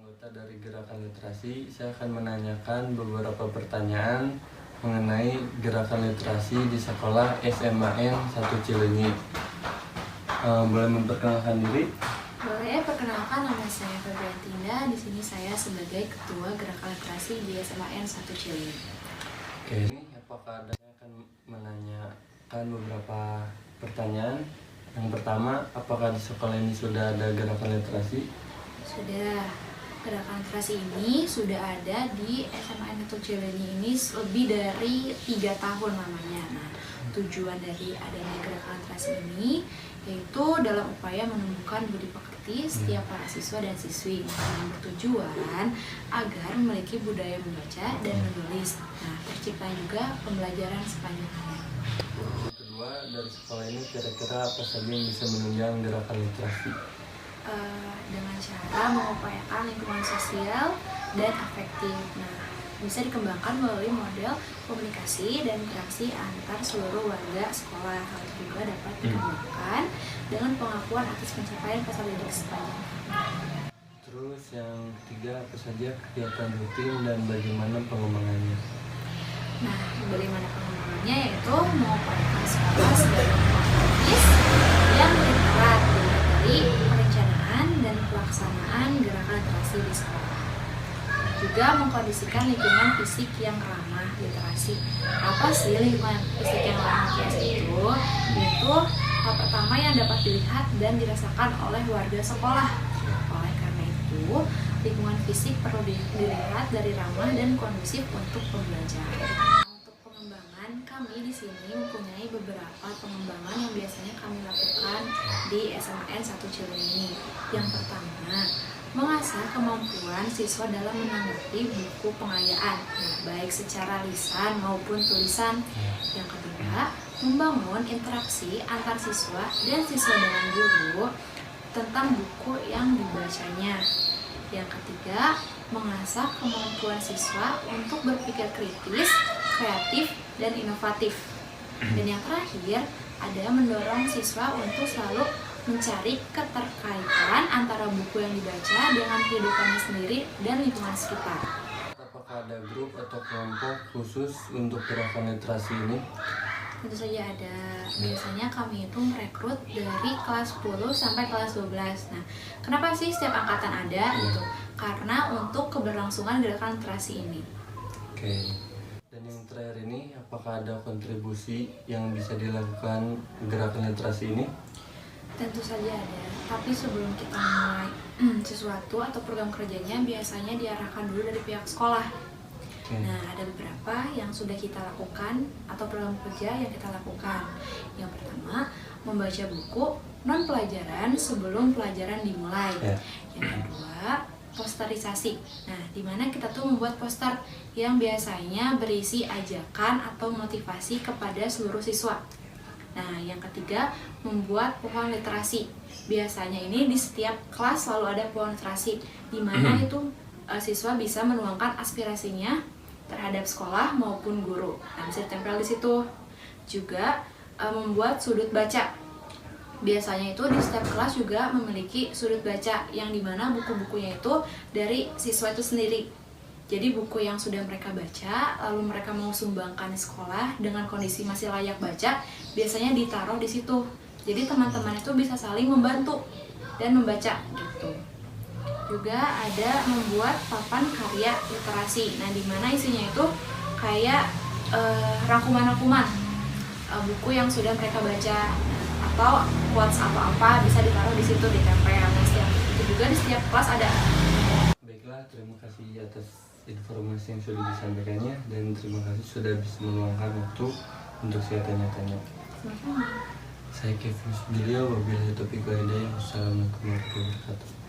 anggota dari Gerakan Literasi, saya akan menanyakan beberapa pertanyaan mengenai Gerakan Literasi di sekolah SMAN 1 Cileunyi. Boleh memperkenalkan diri? Boleh, perkenalkan nama saya Febriantinda. Di sini saya sebagai Ketua Gerakan Literasi di SMAN 1 Cileunyi. Oke, ini apakah saya akan menanyakan beberapa pertanyaan. Yang pertama, apakah di sekolah ini sudah ada Gerakan Literasi? Sudah. Gerakan literasi ini sudah ada di SMAN 1 Cileunyi ini lebih dari 3 tahun lamanya. Nah, tujuan dari adanya gerakan literasi ini yaitu dalam upaya menumbuhkan budi pekerti setiap para siswa dan siswi yang bertujuan agar memiliki budaya membaca dan menulis. Nah, tercipta juga pembelajaran sepanjang hari. Kedua, dari sekolah ini kira-kira apa saja yang bisa menunjang Gerakan Literasi? Dengan cara mengupayakan lingkungan sosial dan afektif. Nah, bisa dikembangkan melalui model komunikasi dan interaksi antar seluruh warga sekolah. Hal itu juga dapat dikembangkan dengan pengakuan atas pencapaian peserta didik sepanjang tahun. Terus yang ketiga, apa saja kegiatan rutin dan bagaimana pengembangannya? Nah, bagaimana pengembangannya yaitu mengupayakan sekolah sebagai kronologis yang literat dari perencanaan dan pelaksanaan gerakan literasi di sekolah. Juga mengkondisikan lingkungan fisik yang ramah literasi. Apa sih lingkungan fisik yang ramah literasi itu? Yaitu hal pertama yang dapat dilihat dan dirasakan oleh warga sekolah. Oleh karena itu, lingkungan fisik perlu dilihat dari ramah dan kondusif untuk pembelajaran. Untuk pengembangan, kami di sini mempunyai beberapa pengembangan yang biasanya kami lakukan di SMAN 1 Cileunyi. Yang pertama, mengasah kemampuan siswa dalam menanggapi buku pengayaan, baik secara lisan maupun tulisan. Yang kedua, membangun interaksi antar siswa dan siswa dengan guru tentang buku yang dibacanya. Yang ketiga, mengasah kemampuan siswa untuk berpikir kritis, kreatif, dan inovatif. Dan yang terakhir, ada mendorong siswa untuk selalu mencari keterkaitan antara buku yang dibaca dengan kehidupannya sendiri dan lingkungan sekitar. Apakah ada grup atau kelompok khusus untuk gerakan literasi ini? Tentu saja ada. Biasanya kami itu merekrut dari kelas 10 sampai kelas 12. Nah, kenapa sih setiap angkatan ada gitu? Karena untuk keberlangsungan gerakan literasi ini. Oke. Dan yang terakhir ini, apakah ada kontribusi yang bisa dilakukan gerakan literasi ini? Tentu saja ada, tapi sebelum kita mulai sesuatu atau program kerjanya biasanya diarahkan dulu dari pihak sekolah. Nah, ada beberapa yang sudah kita lakukan atau program kerja yang kita lakukan. Yang pertama, membaca buku non pelajaran sebelum pelajaran dimulai. Yang kedua, posterisasi. Nah, di mana kita tuh membuat poster yang biasanya berisi ajakan atau motivasi kepada seluruh siswa. Nah, yang ketiga, membuat pohon literasi. Biasanya ini di setiap kelas selalu ada pohon literasi, di mana itu siswa bisa menuangkan aspirasinya terhadap sekolah maupun guru. Nah, bisa ditempel di situ. Juga membuat sudut baca. Biasanya itu di setiap kelas juga memiliki sudut baca yang dimana buku-bukunya itu dari siswa itu sendiri. Jadi buku yang sudah mereka baca, lalu mereka mau sumbangkan di sekolah dengan kondisi masih layak baca, biasanya ditaruh di situ. Jadi teman-teman itu bisa saling membantu dan membaca gitu. Juga ada membuat papan karya literasi. Nah, di mana isinya itu kayak rangkuman-rangkuman buku yang sudah mereka baca atau quotes apa-apa bisa ditaruh di situ, ditempel. Nah, itu juga di setiap kelas ada. Baiklah, terima kasih atas informasi yang sudah disampaikannya dan terima kasih sudah bisa meluangkan waktu untuk saya tanya-tanya. Sama-sama. Saya Kevin Subilio, wabillahi taufiq wal hidayah. Wassalamualaikum warahmatullahi wabarakatuh.